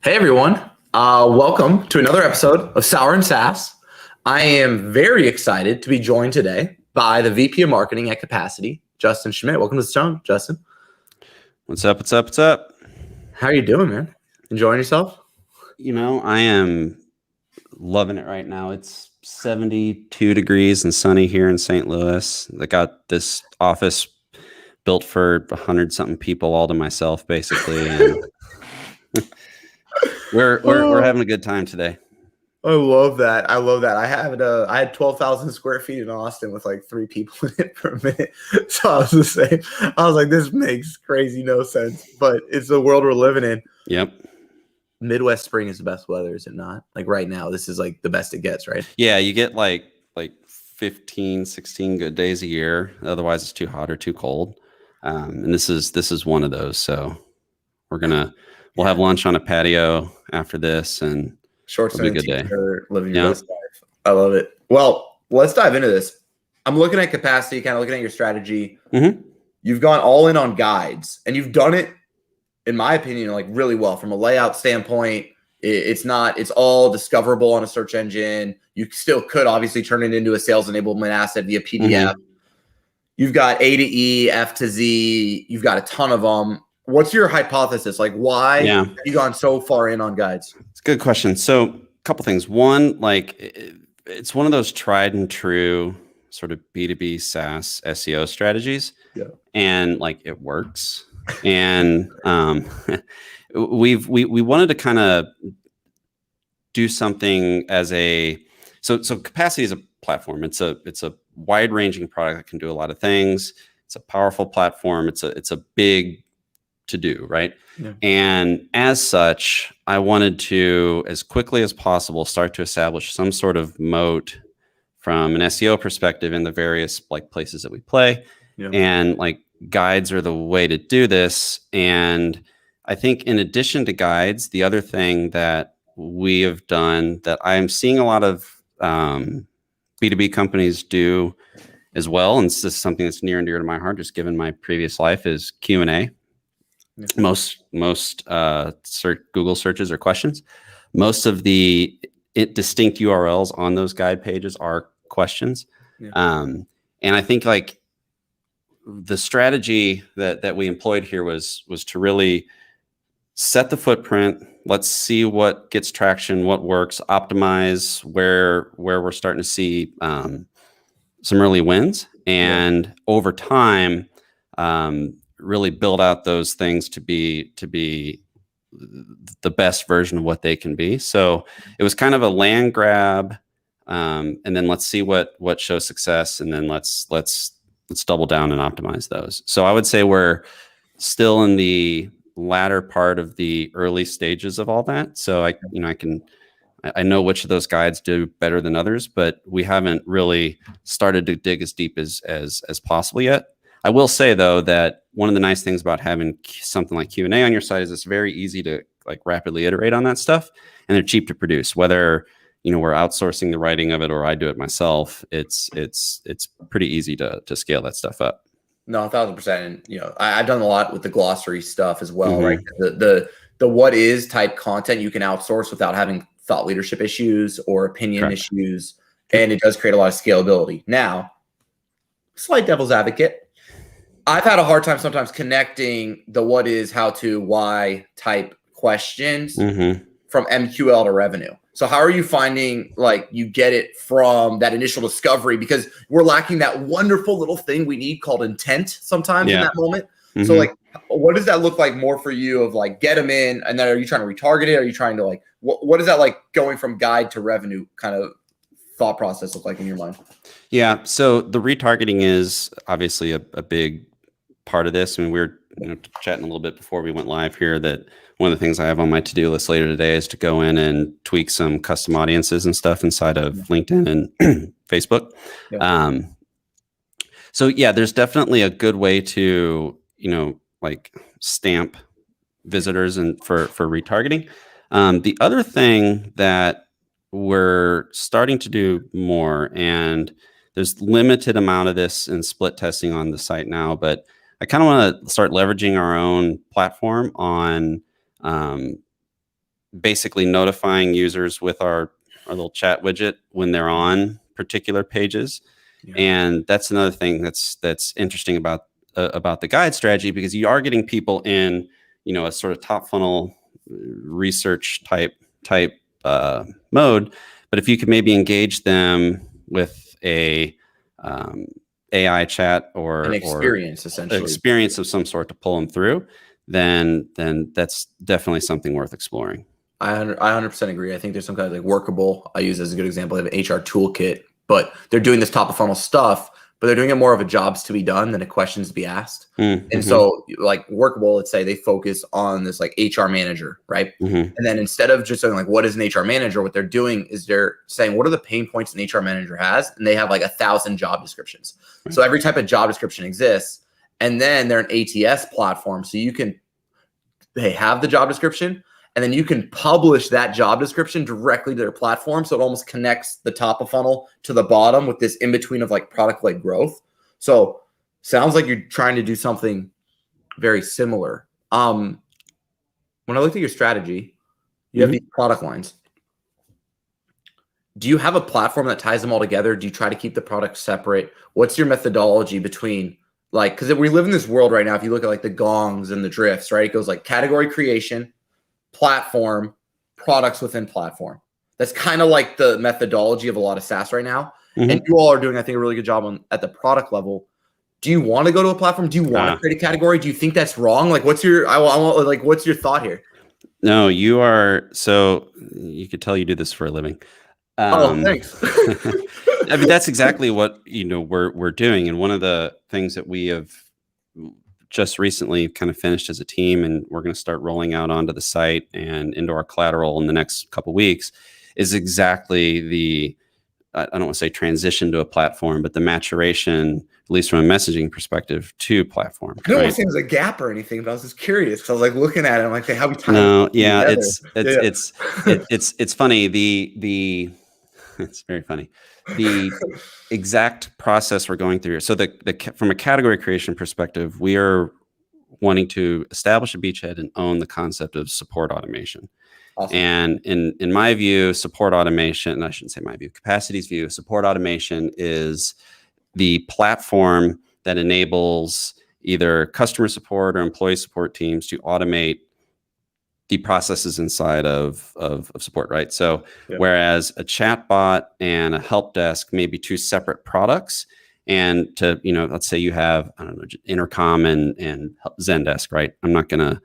Hey everyone, welcome to another episode of Sour and SaaS. I am very excited to be joined today by the VP of Marketing at Capacity, Justin Schmidt. Welcome to the show, Justin. What's up? What's up? What's up? How are you doing, man? Enjoying yourself? You know, I am loving it right now. It's 72 degrees and sunny here in St. Louis. I got this office built for 100-something people all to myself, basically. And we're having a good time today. I love that. I had 12,000 square feet in Austin with like 3 people in it for a minute. So I was the same. I was like, this makes crazy no sense, but it's the world we're living in. Yep. Midwest spring is the best weather, is it not? Like right now, this is like the best it gets, right? Yeah, you get like 15, 16 good days a year. Otherwise, it's too hot or too cold. And this is one of those. So we'll have lunch on a patio after this, and shorts it'll and be a good day. Living your best life. I love it. Well, let's dive into this. I'm looking at Capacity, kind of looking at your strategy. Mm-hmm. You've gone all in on guides, and you've done it, in my opinion, like really well from a layout standpoint. It's all discoverable on a search engine. You still could obviously turn it into a sales enablement asset via PDF. Mm-hmm. You've got A to E, F to Z. You've got a ton of them. What's your hypothesis? Like, why have you gone so far in on guides? It's a good question. So a couple things. One, like it's one of those tried and true sort of B2B SaaS SEO strategies. Yeah. And like it works. And we wanted to kind of do something as so Capacity is a platform. It's a wide ranging product that can do a lot of things. It's a powerful platform. It's a big to do, right? Yeah. And as such, I wanted to, as quickly as possible, start to establish some sort of moat from an SEO perspective in the various like places that we play. Yeah. And like guides are the way to do this. And I think in addition to guides, the other thing that we have done that I'm seeing a lot of B2B companies do as well, and this is something that's near and dear to my heart, just given my previous life, is Q&A. Most Google searches or questions. Most of the distinct URLs on those guide pages are questions. Yeah. And I think like the strategy that we employed here was to really set the footprint. Let's see what gets traction, what works, optimize where we're starting to see some early wins, and over time, really build out those things to be the best version of what they can be. So it was kind of a land grab, and then let's see what shows success, and then let's double down and optimize those. So I would say we're still in the latter part of the early stages of all that. So I know which of those guides do better than others, but we haven't really started to dig as deep as possible yet. I will say though that one of the nice things about having something like Q&A on your site is it's very easy to like rapidly iterate on that stuff, and they're cheap to produce. Whether we're outsourcing the writing of it or I do it myself, it's pretty easy to scale that stuff up. No, 1,000%. And I've done a lot with the glossary stuff as well, right? The what is type content you can outsource without having thought leadership issues or opinion issues, and it does create a lot of scalability. Now, slight devil's advocate. I've had a hard time sometimes connecting the what is, how to, why type questions from MQL to revenue. So how are you finding like you get it from that initial discovery? Because we're lacking that wonderful little thing we need called intent sometimes in that moment. So like, what does that look like more for you of like get them in, and then are you trying to retarget it? Are you trying to like, what is that like going from guide to revenue kind of thought process look like in your mind? Yeah. So the retargeting is obviously a big part of this. I mean, we were chatting a little bit before we went live here that one of the things I have on my to-do list later today is to go in and tweak some custom audiences and stuff inside of LinkedIn and Facebook. Yeah. So yeah, there's definitely a good way to, like stamp visitors and for retargeting. The other thing that we're starting to do more, and there's limited amount of this in split testing on the site now, but I kind of want to start leveraging our own platform on basically notifying users with our little chat widget when they're on particular pages. Yeah. And that's another thing that's interesting about the guide strategy, because you are getting people in, a sort of top funnel research type mode. But if you could maybe engage them with a AI chat or an experience, essentially experience of some sort to pull them through, then that's definitely something worth exploring. I 100% agree. I think there's some kind of like Workable. I use as a good example. They have an HR toolkit, but they're doing this top of funnel stuff, but they're doing it more of a jobs to be done than a questions to be asked. Mm-hmm. And so like Workable, let's say they focus on this like HR manager, right? Mm-hmm. And then instead of just saying like, what is an HR manager? What they're doing is they're saying, what are the pain points an HR manager has? And they have like 1,000 job descriptions. Right. So every type of job description exists. And then they're an ATS platform. So they have the job description, and then you can publish that job description directly to their platform. So it almost connects the top of funnel to the bottom with this in between of like product-led growth. So sounds like you're trying to do something very similar. When I looked at your strategy, you have these product lines. Do you have a platform that ties them all together? Do you try to keep the products separate? What's your methodology between like, because we live in this world right now, if you look at like the gongs and the drifts, right? It goes like category creation, platform, products within platform. That's kind of like the methodology of a lot of SaaS right now. Mm-hmm. And you all are doing, I think, a really good job at the product level. Do you want to go to a platform? Do you want to create a category? Do you think that's wrong? Like, what's your thought here? No, you are. So you could tell you do this for a living. Thanks. I mean, that's exactly what, we're doing. And one of the things that we have just recently kind of finished as a team, and we're going to start rolling out onto the site and into our collateral in the next couple of weeks, is exactly the, I don't want to say transition to a platform, but the maturation, at least from a messaging perspective, to platform. I don't want to say there's a gap or anything, but I was just curious because I was like looking at it. I'm like, hey, how we tie it's funny. It's very funny. The exact process we're going through. So from a category creation perspective, we are wanting to establish a beachhead and own the concept of support automation. Awesome. And in my view, support automation, and I shouldn't say my view, Capacity's view, support automation is the platform that enables either customer support or employee support teams to automate the processes inside of support, right? So whereas a chatbot and a help desk may be two separate products, and to, let's say you have, I don't know, Intercom and Zendesk, right? I'm not going to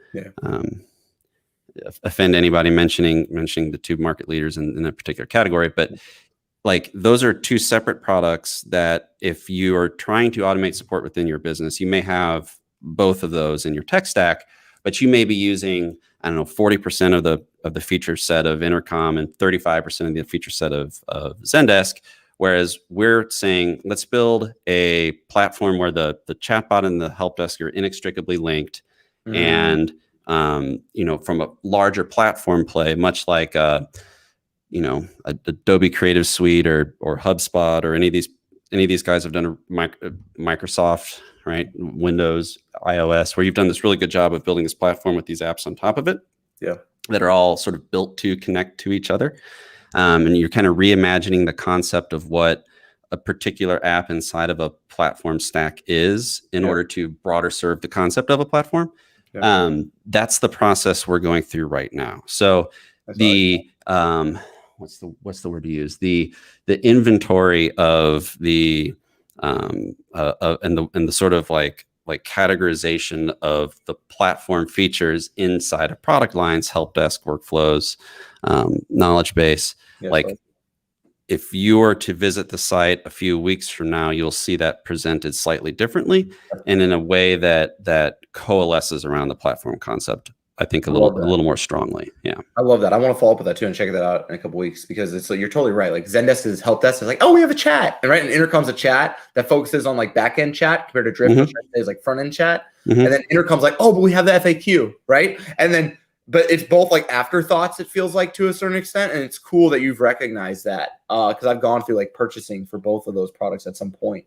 offend anybody mentioning the two market leaders in a particular category, but like those are two separate products that if you are trying to automate support within your business, you may have both of those in your tech stack, but you may be using, I don't know, 40% of the feature set of Intercom and 35% of the feature set of Zendesk. Whereas we're saying, let's build a platform where the chatbot and the help desk are inextricably linked. Mm-hmm. And, from a larger platform play, much like, Adobe Creative Suite or HubSpot or any of these guys have done Microsoft, right? Windows, iOS, where you've done this really good job of building this platform with these apps on top of it. Yeah. That are all sort of built to connect to each other. And you're kind of reimagining the concept of what a particular app inside of a platform stack is in order to broader serve the concept of a platform. Yeah. That's the process we're going through right now. So what's the word to use? The inventory of the and the sort of like categorization of the platform features inside of product lines, help desk, workflows, knowledge base. If you were to visit the site a few weeks from now, you'll see that presented slightly differently and in a way that coalesces around the platform concept, I think a little more strongly. Yeah. I love that. I want to follow up with that too and check that out in a couple of weeks, because it's like, you're totally right. Like Zendesk is help desk is like, oh, we have a chat. And right. And Intercom's a chat that focuses on like back end chat compared to Drift, which is like front end chat. Mm-hmm. And then Intercom's like, oh, but we have the FAQ. Right. And then, but it's both like afterthoughts, it feels like, to a certain extent. And it's cool that you've recognized that, because I've gone through like purchasing for both of those products at some point.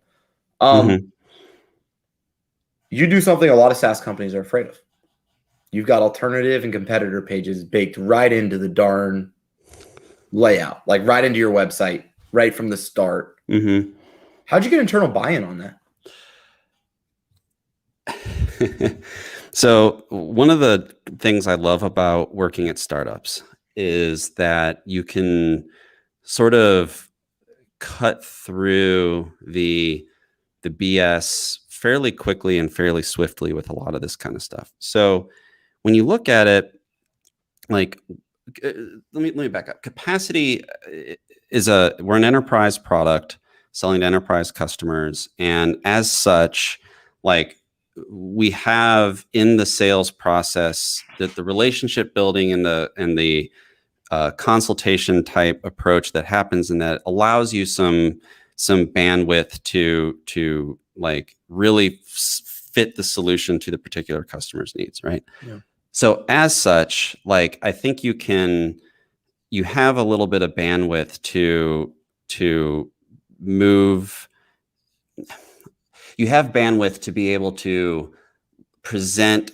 You do something a lot of SaaS companies are afraid of. you've got alternative and competitor pages baked right into the darn layout, like right into your website, right from the start. Mm-hmm. How'd you get internal buy-in on that? So one of the things I love about working at startups is that you can sort of cut through the BS fairly quickly and fairly swiftly with a lot of this kind of stuff. So when you look at it, like, let me back up. Capacity is we're an enterprise product selling to enterprise customers, and as such, like, we have in the sales process that the relationship building and the consultation type approach that happens, and that allows you some bandwidth to like really fit the solution to the particular customer's needs, right? Yeah. So as such, like, I think you have a little bit of bandwidth to move. You have bandwidth to be able to present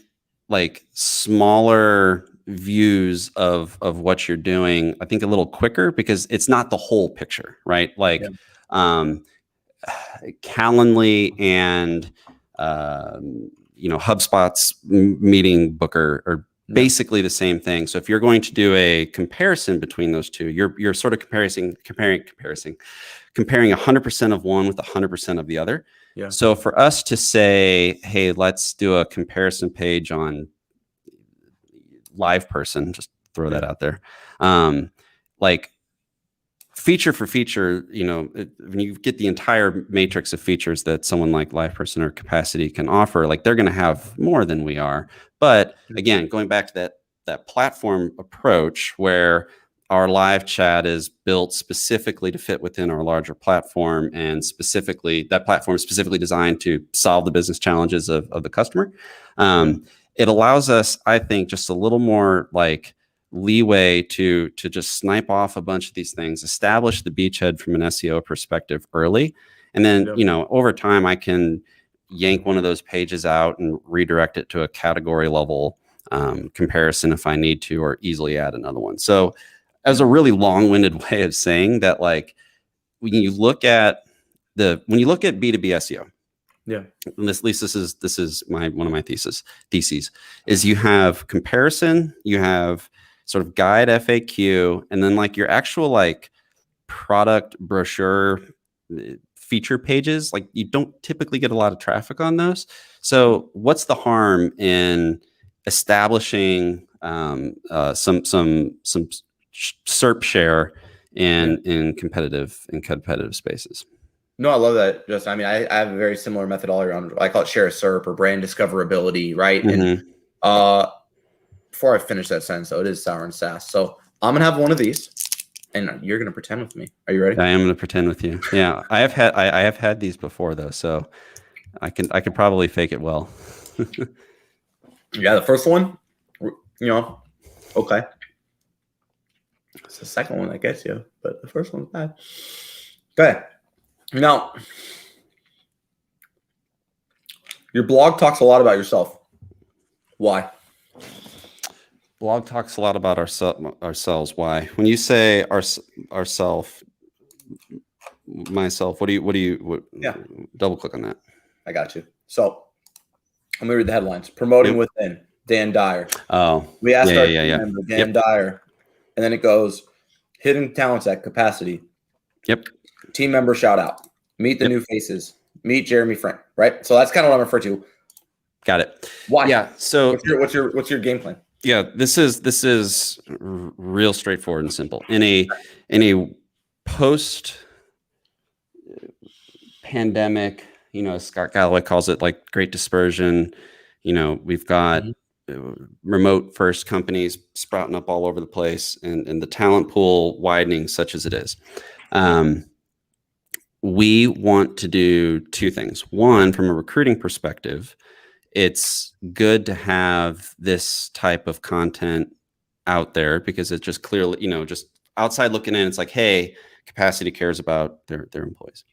like smaller views of what you're doing, I think a little quicker, because it's not the whole picture, right? Like, Calendly and HubSpot's meeting booker are basically the same thing. So if you're going to do a comparison between those two, you're sort of comparing 100% of one with 100% of the other. Yeah. So for us to say, hey, let's do a comparison page on LivePerson, just throw that out there. Like, feature for feature, when you get the entire matrix of features that someone like LivePerson or Capacity can offer, like, they're going to have more than we are. But again, going back to that platform approach where our live chat is built specifically to fit within our larger platform, and specifically that platform is specifically designed to solve the business challenges of the customer. It allows us, I think, just a little more like leeway to just snipe off a bunch of these things, establish the beachhead from an SEO perspective early, and then over time I can yank one of those pages out and redirect it to a category level comparison if I need to, or easily add another one. So as a really long-winded way of saying that, like, when you look at B2B SEO, and at least this is one of my theses is you have comparison, you have sort of guide, FAQ, and then like your actual like product brochure feature pages. Like, you don't typically get a lot of traffic on those. So what's the harm in establishing some SERP share in competitive spaces? No, I love that. Just, I mean, I have a very similar methodology on, I call it share a SERP or brand discoverability, right? And before I finish that sentence, though, it is sour and SaaS. So I'm gonna have one of these, and you're gonna pretend with me. Are you ready? I am gonna pretend with you. Yeah, I have had these before though, so I can probably fake it well. Yeah, the first one, okay. It's the second one that gets you, but the first one's bad. Okay. Now, your blog talks a lot about yourself. Why? Blog talks a lot about ourselves. Why? When you say myself, what do you double click on that? I got you. So let me read the headlines. Promoting within, Dan Dyer. Oh, we asked our team member, Dan Dyer, and then it goes, hidden talents at Capacity. Yep. Team member shout out. Meet the new faces. Meet Jeremy Frank. Right. So that's kind of what I'm referring to. Got it. Why? Yeah. So what's your game plan? Yeah, this is real straightforward and simple. In a post pandemic, Scott Galloway calls it like great dispersion. We've got remote first companies sprouting up all over the place, and the talent pool widening such as it is. We want to do two things. One, from a recruiting perspective, it's good to have this type of content out there because it's just clearly, just outside looking in, it's like, hey, Capacity cares about their employees.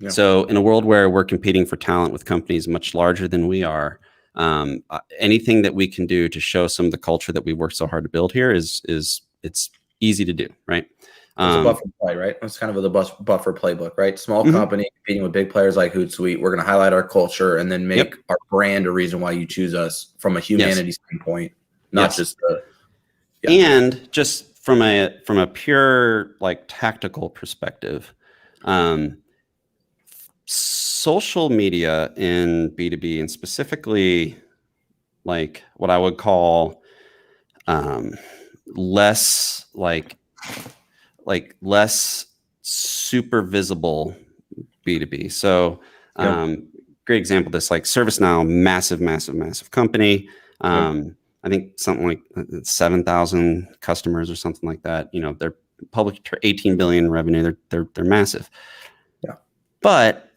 Yeah. So in a world where we're competing for talent with companies much larger than we are, Anything that we can do to show some of the culture that we worked so hard to build here is it's easy to do, right? It's a buffer play, right? It's kind of the buffer playbook, right? Small company competing with big players like Hootsuite. We're going to highlight our culture and then make our brand a reason why you choose us from a humanity standpoint, not just the. And just from a pure like tactical perspective, social media in B2B, and specifically like what I would call less less super visible B2B. So great example of this, like ServiceNow, massive company. I think something like 7,000 customers or something like that. You know, they're public 18 billion revenue. They're massive. Yeah. But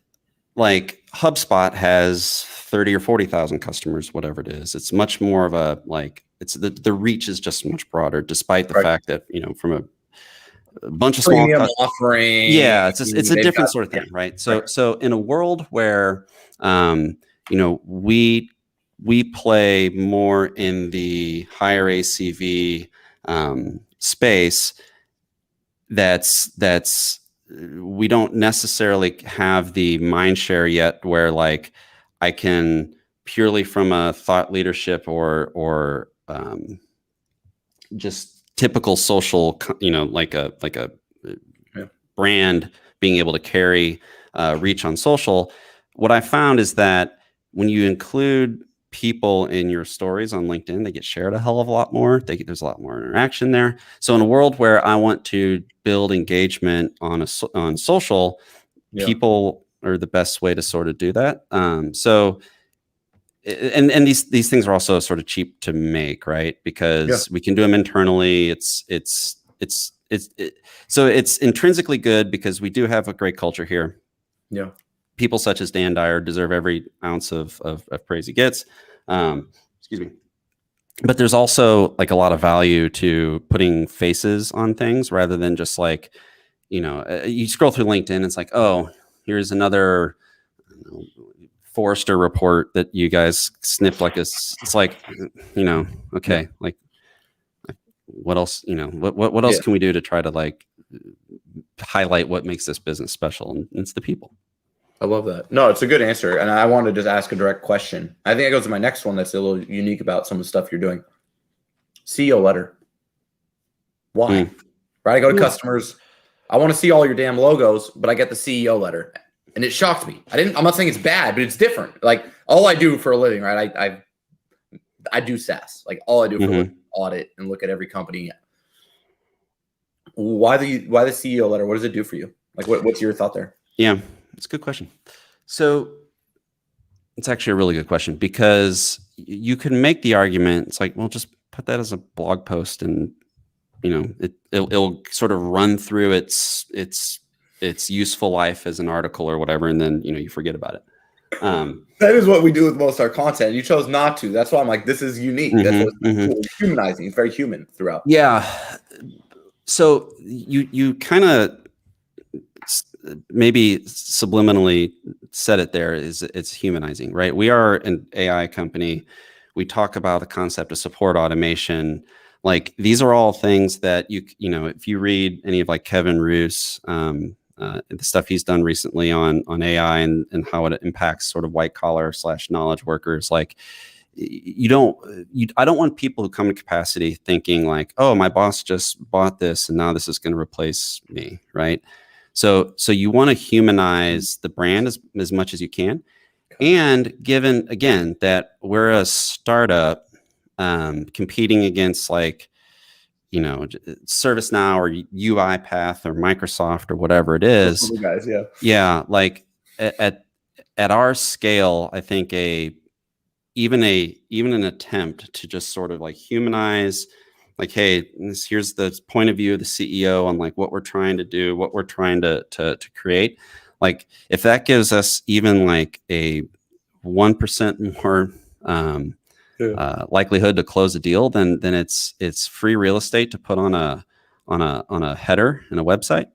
like HubSpot has 30 or 40,000 customers, whatever it is. It's much more of a like it's the reach is just much broader, despite the fact that, you know, from a bunch of premium small offering. Yeah, it's a different sort of thing, right? So in a world where you know, we play more in the higher ACV space, that's we don't necessarily have the mind share yet where like I can purely from a thought leadership or just typical social, you know, like a brand being able to carry reach on social. What I found is that when you include people in your stories on LinkedIn, they get shared a hell of a lot more. There's a lot more interaction there. So in a world where I want to build engagement on social, people are the best way to sort of do that. So, and these things are also sort of cheap to make, right? Because we can do them internally. So it's intrinsically good because we do have a great culture here. Yeah. People such as Dan Dyer deserve every ounce of praise he gets. Excuse me. But there's also like a lot of value to putting faces on things rather than just like, you know, you scroll through LinkedIn, it's like, oh, here's another Forrester report that you guys sniffed like it's like, you know, okay, like what else, you know, what else can we do to try to like highlight what makes this business special? And it's the people. I love that. No, it's a good answer. And I want to just ask a direct question. I think it goes to my next one that's a little unique about some of the stuff you're doing. CEO letter. Why? Right? I go to customers. I want to see all your damn logos, but I get the CEO letter. And it shocked me. I'm not saying it's bad, but it's different. Like all I do for a living, right? I do SaaS. Like all I do for a living, audit and look at every company. Why the CEO letter? What does it do for you? Like what's your thought there? Yeah. It's a good question. So it's actually a really good question because you can make the argument. It's like, well, just put that as a blog post and, you know, it'll sort of run through its useful life as an article or whatever. And then, you know, you forget about it. That is what we do with most of our content. You chose not to. That's why I'm like, this is unique. That's what's cool. It's humanizing. It's very human throughout. Yeah. So you kind of maybe subliminally said it there, is it's humanizing, right? We are an AI company. We talk about the concept of support automation. Like these are all things that you know, if you read any of like Kevin Roos, the stuff he's done recently on AI and how it impacts sort of white collar / knowledge workers, like I don't want people who come to Capacity thinking like, oh, my boss just bought this and now this is going to replace me, right? So you want to humanize the brand as much as you can. And given, again, that we're a startup competing against like, you know, ServiceNow or UiPath or Microsoft or whatever it is. Guys, yeah. Yeah. Like at our scale, I think even an attempt to just sort of like humanize, like, hey, here's the point of view of the CEO on like what we're trying to do, what we're trying to create. Like if that gives us even like a 1% more likelihood to close a deal, then it's free real estate to put on a header and a website.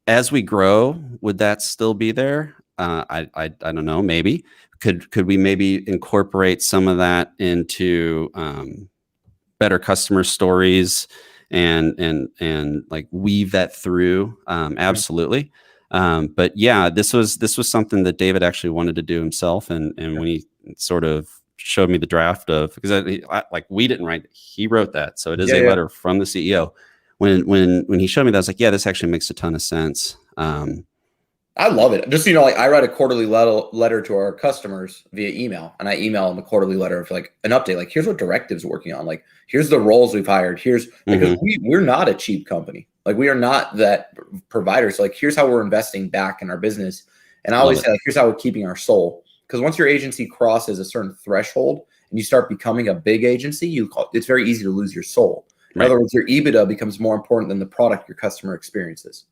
As we grow, would that still be there? I don't know, maybe could we maybe incorporate some of that into better customer stories and like weave that through? Absolutely. But yeah, this was something that David actually wanted to do himself, and when he sort of showed me the draft of, because like we didn't write, he wrote that, so it is a letter from the CEO. When he showed me that, I was like, yeah, this actually makes a ton of sense. I love it. Just, like I write a quarterly letter to our customers via email, and I email them a quarterly letter of like an update. Like, here's what Directive's working on. Like, here's the roles we've hired. Here's because we're not a cheap company. Like, we are not that provider. So like, here's how we're investing back in our business. And I always say, like, here's how we're keeping our soul. Because once your agency crosses a certain threshold and you start becoming a big agency, it's very easy to lose your soul. In other words, your EBITDA becomes more important than the product your customer experiences.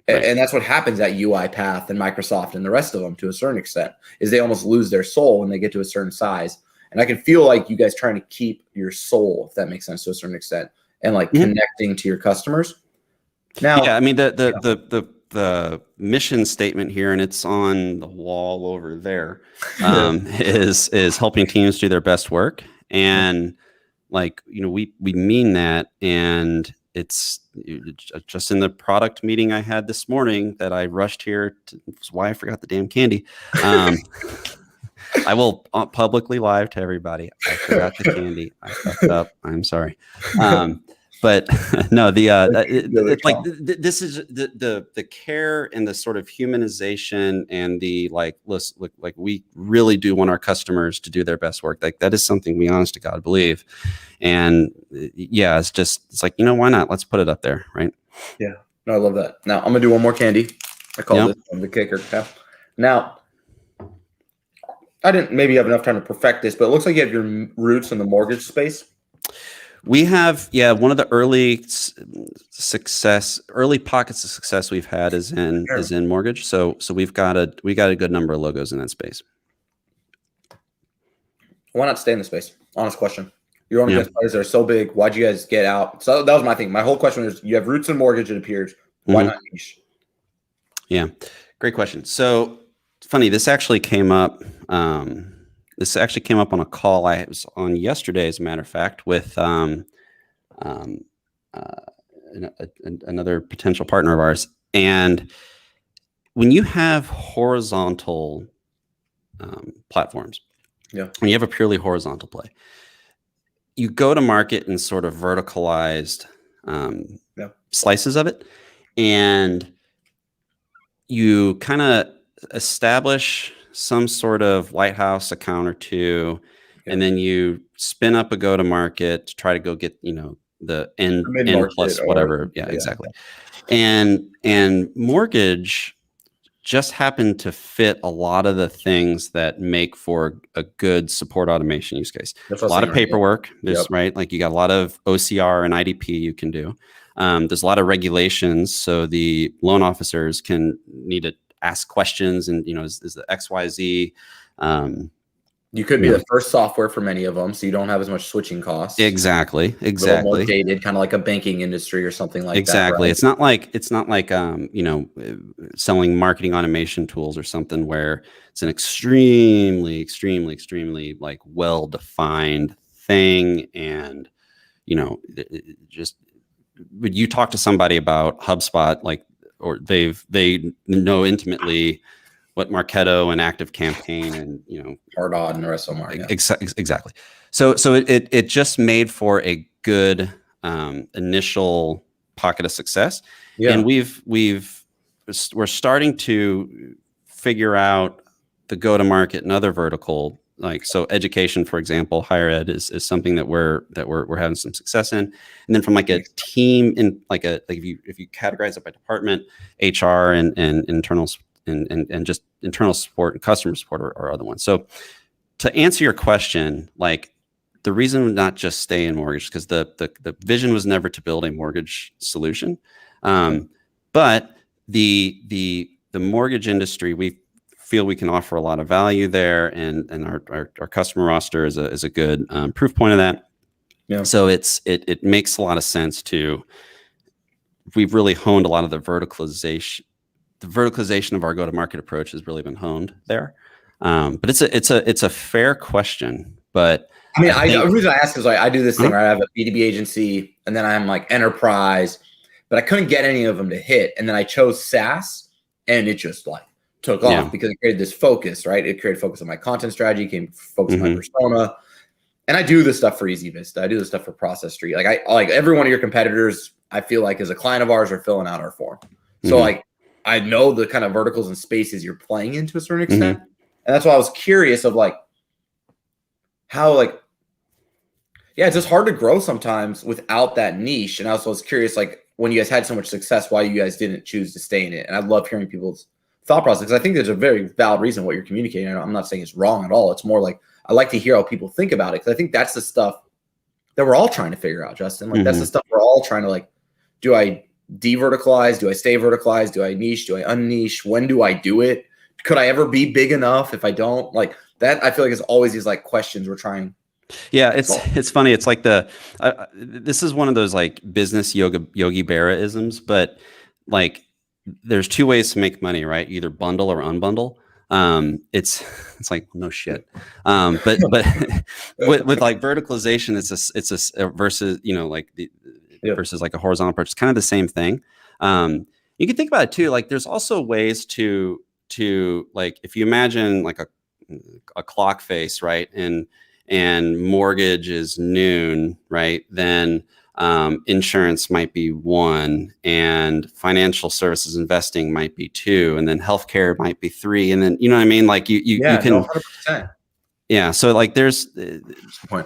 Right. And that's what happens at UiPath and Microsoft and the rest of them to a certain extent, is they almost lose their soul when they get to a certain size. And I can feel like you guys trying to keep your soul, if that makes sense, to a certain extent, and like connecting to your customers. Now, yeah, I mean the mission statement here, and it's on the wall over there, is helping teams do their best work. And like, we mean that. And it's just in the product meeting I had this morning that I rushed here to, that's why I forgot the damn candy. I will publicly live to everybody, I forgot the candy. I fucked up. I'm sorry. But no, this is the care and the sort of humanization and the like we really do want our customers to do their best work. Like, that is something we honest to God believe. And yeah, it's like, why not? Let's put it up there. Right. Yeah. No, I love that. Now I'm gonna do one more candy. I call this the kicker. Yeah. Now, I didn't maybe have enough time to perfect this, but it looks like you have your roots in the mortgage space. We have, one of the early pockets of success we've had is in mortgage. So we got a good number of logos in that space. Why not stay in the space? Honest question. Your own players are so big. Why'd you guys get out? So that was my thing. My whole question is, you have roots in mortgage, it appears. Why not niche? Yeah, great question. So it's funny. This actually came up. This actually came up on a call I was on yesterday, as a matter of fact, with another potential partner of ours. And when you have horizontal platforms, when you have a purely horizontal play, you go to market in sort of verticalized slices of it, and you kind of establish some sort of lighthouse account or two, and then you spin up a go-to-market to try to go get, the N plus whatever. Exactly. And mortgage just happened to fit a lot of the things that make for a good support automation use case. A lot of paperwork, right? Like, you got a lot of OCR and IDP you can do. There's a lot of regulations, so the loan officers need to ask questions, and is the XYZ. You could be the first software for many of them, so you don't have as much switching costs. Exactly. A little more dated, kind of like a banking industry or something like that. Exactly. Right? It's not like selling marketing automation tools or something where it's an extremely like well-defined thing, and just would you talk to somebody about HubSpot, like, or they know intimately what Marketo and ActiveCampaign and Pardot and the rest of them are. Yeah. Exactly. So it just made for a good initial pocket of success. Yeah. And we're starting to figure out the go-to-market and other vertical, like, so education, for example, higher ed is something that we're having some success in. And then from like a team in if you categorize it by department, HR and internals and just internal support and customer support are other ones. So to answer your question, like, the reason not just stay in mortgage, because the vision was never to build a mortgage solution. But the mortgage industry, we feel we can offer a lot of value there, and our customer roster is a good proof point of that. Yeah. So it makes a lot of sense we've really honed a lot of the verticalization verticalization of our go-to-market approach has really been honed there. But it's a fair question. But I mean, the reason I ask is like I do this thing, right? I have a B2B agency, and then I'm like enterprise, but I couldn't get any of them to hit. And then I chose SaaS, and it just like took off because it created this focus, right? It created focus on my content strategy, came focus on my persona. And I do this stuff for Easy Vista. I do this stuff for Process Street. Like I like every one of your competitors, I feel like as a client of ours are filling out our form. So like I know the kind of verticals and spaces you're playing in to a certain extent. And that's why I was curious of like how like, yeah, it's just hard to grow sometimes without that niche. And I also was curious, like when you guys had so much success, why you guys didn't choose to stay in it. And I love hearing people's thought process because I think there's a very valid reason what you're communicating. I'm not saying it's wrong at all. It's more like I like to hear how people think about it because I think that's the stuff that we're all trying to figure out, Justin. Like that's the stuff we're all trying to like, do I de-verticalize? Do I stay verticalized? Do I niche? Do I unniche? When do I do it? Could I ever be big enough if I don't? Like that, I feel like it's always these like questions we're trying. Yeah, it's funny. It's like this is one of those like business Yogi Berra-isms, but like there's two ways to make money, right? Either bundle or unbundle. It's like no shit. But with like verticalization, it's a versus, you know, like versus like a horizontal approach. It's kind of the same thing. You can think about it too. Like there's also ways to like, if you imagine like a clock face, right? And mortgage is noon, right? Then insurance might be 1, and financial services investing might be 2, and then healthcare might be 3, and then you know what I mean? Like you can. 100%. Yeah. So like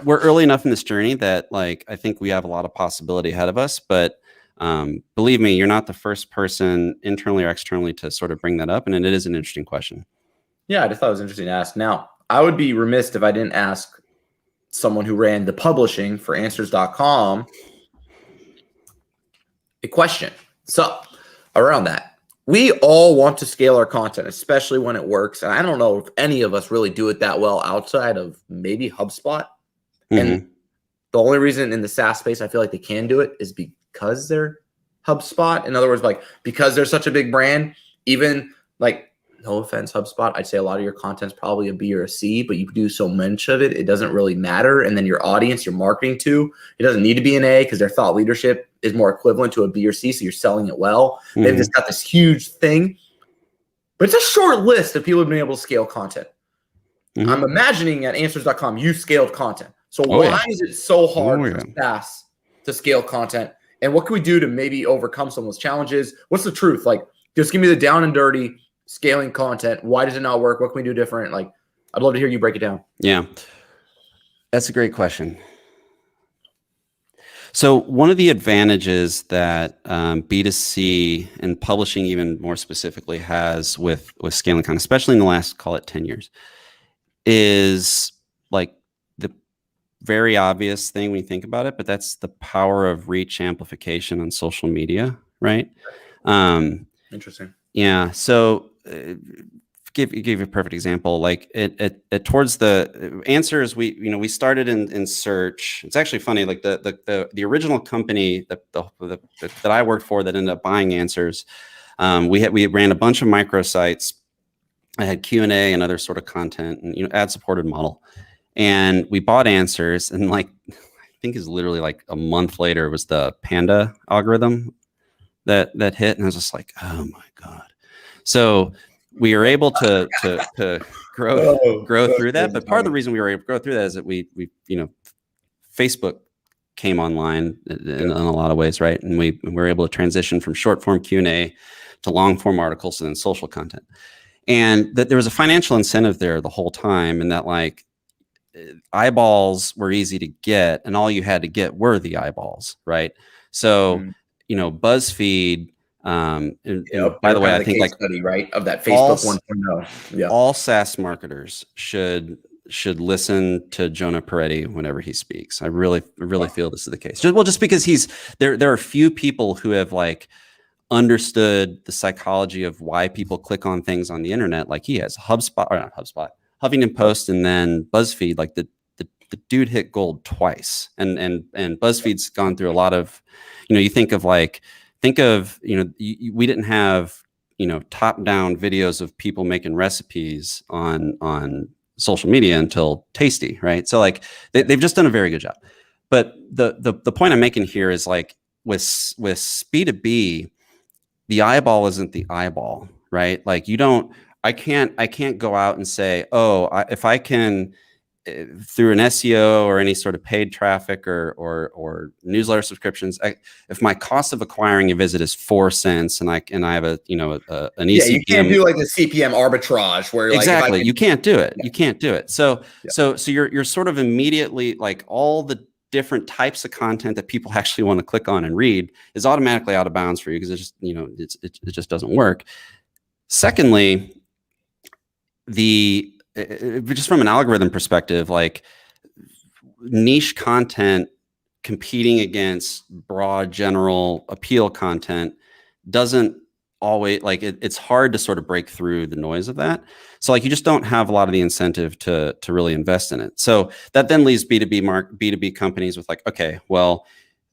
we're early enough in this journey that like I think we have a lot of possibility ahead of us, but believe me, you're not the first person internally or externally to sort of bring that up, and it is an interesting question. Yeah, I just thought it was interesting to ask. Now, I would be remiss if I didn't ask someone who ran the publishing for answers.com a question. So around that, we all want to scale our content, especially when it works. And I don't know if any of us really do it that well outside of maybe HubSpot. And the only reason in the SaaS space I feel like they can do it is because they're HubSpot. In other words, like because they're such a big brand, even like, no offense, HubSpot, I'd say a lot of your content's probably a B or a C, but you do so much of it, it doesn't really matter. And then your audience you're marketing to, it doesn't need to be an A because their thought leadership is more equivalent to a B or C, so you're selling it well. They've just got this huge thing. But it's a short list of people who've been able to scale content. I'm imagining at answers.com, you scaled content. So why is it so hard for SaaS to scale content? And what can we do to maybe overcome some of those challenges? What's the truth? Like, just give me the down and dirty scaling content. Why does it not work? What can we do different? Like, I'd love to hear you break it down. Yeah, that's a great question. So one of the advantages that B2C and publishing even more specifically has with scaling content, especially in the last, call it 10 years, is like the very obvious thing when you think about it, but that's the power of reach amplification on social media, right? Interesting. Yeah. So give you a perfect example. Like it towards the answers, we started in search. It's actually funny. Like the original company that I worked for that ended up buying Answers, we ran a bunch of microsites. I had Q&A and other sort of content and ad supported model, and we bought Answers, and like I think is literally like a month later was the Panda algorithm that hit, and I was just like, oh my god. So we were able to grow through that. But part of the reason we were able to grow through that is that we Facebook came online in a lot of ways, right? And we were able to transition from short form Q&A to long form articles and then social content. And that there was a financial incentive there the whole time, and that like eyeballs were easy to get, and all you had to get were the eyeballs, right? So, BuzzFeed. And by the way, I think like study, right, of that Facebook 1.0. Yeah. All SaaS marketers should listen to Jonah Peretti whenever he speaks. I really feel this is the case. Just because there are few people who have like understood the psychology of why people click on things on the internet like he has. Huffington Post, and then BuzzFeed. Like the dude hit gold twice, and BuzzFeed's gone through a lot of, you think of we didn't have top-down videos of people making recipes on social media until tasty, right? So like they've just done a very good job. But the point I'm making here is like with B2B, the eyeball isn't the eyeball, right? Like I can't go out and say, oh, if I can through an SEO or any sort of paid traffic or newsletter subscriptions, if my cost of acquiring a visit is 4 cents and I have an ECPM, you can't do like the CPM arbitrage where exactly like you can't do it. You can't do it. So you're sort of immediately like all the different types of content that people actually want to click on and read is automatically out of bounds for you because it just it just doesn't work. Secondly, just from an algorithm perspective, like niche content competing against broad general appeal content doesn't always it's hard to sort of break through the noise of that. So like you just don't have a lot of the incentive to really invest in it. So that then leaves B2B companies with like, okay, well,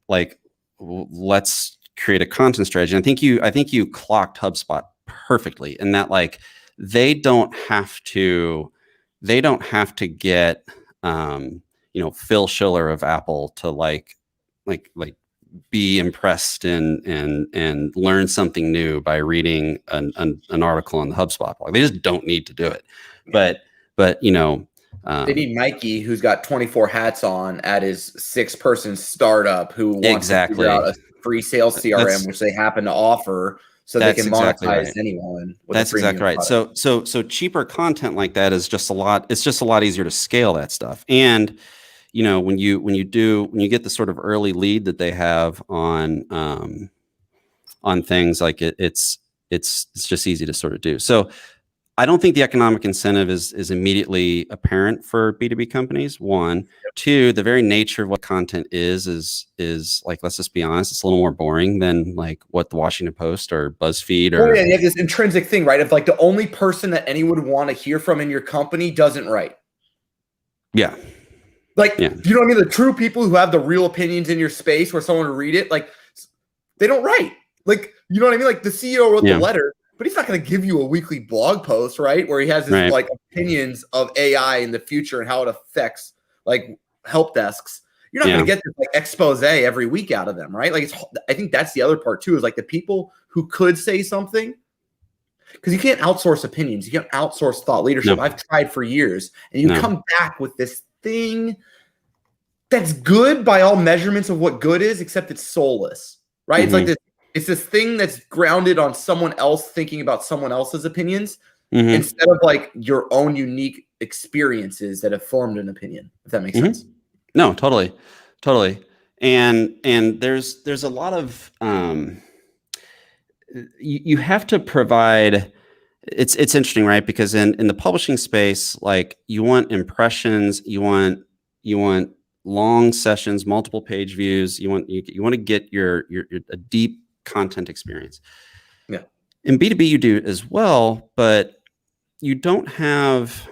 like let's create a content strategy. And I think you clocked HubSpot perfectly in that like they don't have to get Phil Schiller of Apple to like be impressed and learn something new by reading an article on the HubSpot blog. They just don't need to do it. But they need Mikey, who's got 24 hats on at his 6-person startup, who wants to figure out a free sales CRM, which they happen to offer, so they can monetize anyone. That's exactly right. Product. So cheaper content like that is just a lot. It's just a lot easier to scale that stuff. And when you get the sort of early lead that they have on things like it's just easy to sort of do. So I don't think the economic incentive is immediately apparent for B2B companies. One, yep. Two, the very nature of what content is like, let's just be honest, it's a little more boring than like what the Washington Post or BuzzFeed or. Oh, yeah, you have this intrinsic thing, right? If like the only person that anyone would want to hear from in your company doesn't write. Yeah. Like, you know what I mean? The true people who have the real opinions in your space where someone would read it, like they don't write. Like, you know what I mean? Like the CEO wrote the letter, but he's not going to give you a weekly blog post, right? Where he has his like opinions of AI in the future and how it affects like help desks. You're not going to get this like expose every week out of them, right? Like I think that's the other part too, is like the people who could say something, because you can't outsource opinions. You can't outsource thought leadership. No. I've tried for years, and you come back with this thing that's good by all measurements of what good is, except it's soulless, right? Mm-hmm. It's like this. It's this thing that's grounded on someone else thinking about someone else's opinions instead of like your own unique experiences that have formed an opinion, if that makes sense. No, totally. And there's a lot of you have to provide. It's interesting, right? Because in the publishing space, like you want impressions, you want long sessions, multiple page views. You want to get a deep content experience. Yeah. In B2B you do as well, but you don't have,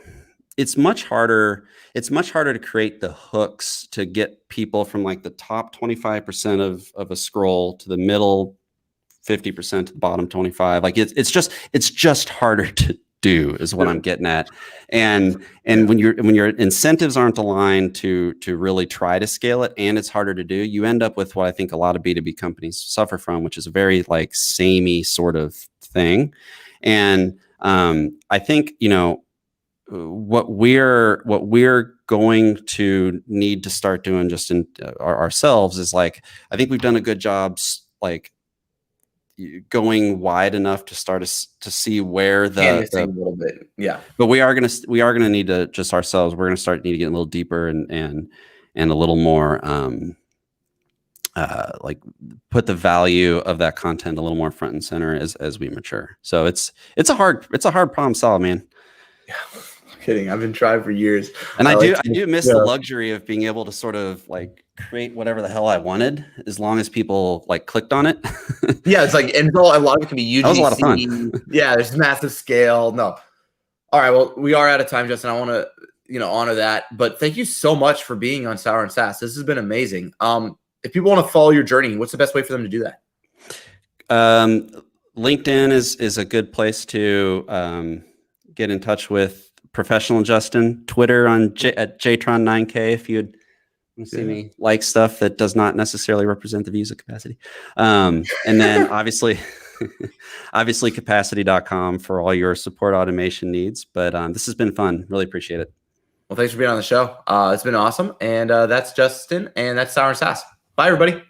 it's much harder to create the hooks to get people from like the top 25% of a scroll to the middle 50% to the bottom 25. Like it's just harder to do is what I'm getting at. And when your incentives aren't aligned to really try to scale it, and it's harder to do, you end up with what I think a lot of B2B companies suffer from, which is a very like samey sort of thing. And I think, what we're going to need to start doing just in ourselves is like, I think we've done a good job like going wide enough to start to see where a little bit. Yeah. But we are going to need to just ourselves. We're going to need to get a little deeper and a little more like put the value of that content a little more front and center as we mature. So it's a hard problem to solve, man. Yeah. Kidding. I've been trying for years. And I do miss the luxury of being able to sort of like create whatever the hell I wanted, as long as people like clicked on it. Yeah, it's like, and a lot of it can be UGC. That was a lot of fun. Yeah, there's massive scale. No. All right, well, we are out of time, Justin. I want to, honor that. But thank you so much for being on Sour and Sass. This has been amazing. If people want to follow your journey, what's the best way for them to do that? LinkedIn is a good place to get in touch with professional Justin. Twitter at JTron9K if you'd see me like stuff that does not necessarily represent the views of Capacity. And then obviously capacity.com for all your support automation needs. But this has been fun. Really appreciate it. Well, thanks for being on the show. It's been awesome. And that's Justin, and that's Sour and SaaS. Bye, everybody.